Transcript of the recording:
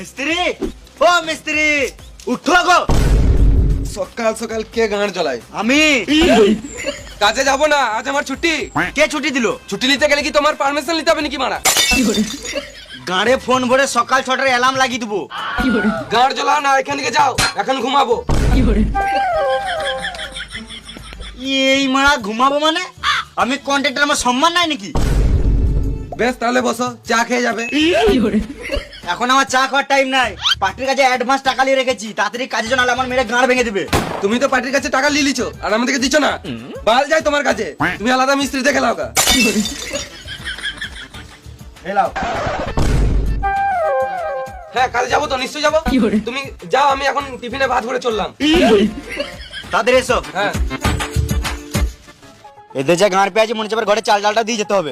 মিস্ত্রি, ও মিস্ত্রি, উঠো গো। সকাল সকাল কে গান জ্বলায়? আমি। কাজে যাব না, আজ আমার ছুটি। কে ছুটি দিল? ছুটি নিতে গেলে কি তোমার পারমিশন নিতে হবে নাকি মারা? গাড়ে ফোন ভরে সকাল 6টার অ্যালার্ম লাগিয়ে দেবো। গান জ্বলাও না, এখান থেকে যাও, এখন ঘুমাবো। এই মারা ঘুমাবো মানে? আমি কন্ট্রাক্টর, আমার সম্মান নাই নাকি? বেশ তাহলে বসো, চা খেয়ে যাবে। এখন আমার চা খাওয়ার টাইম নাই। পার্টির কাছে অ্যাডভান্স টাকা নিয়ে রেখেছি, তাড়াতাড়ি কাজে জন্য আমার মেরে গাঁড় ভেঙে দেবে। তুমি তো পার্টির কাছে টাকা নিয়ে লিছো আর আমাদেরকে দিচ্ছ না। বাল যায় তোমার কাছে, তুমি আলাদা মিস্ত্রি দেখে লাও গা। হেলাও। হ্যাঁ, কাজে যাবো তো, নিশ্চয়ই যাবো। তুমি যাও, আমি এখন টিফিনে ভাত করে চললাম। তাড়াতাড়ি এসো। হ্যাঁ। এদের যা গাঁড় পেয়ে আছে, মনে হচ্ছে এবার ঘরে চাল ডালটা দিয়ে যেতে হবে।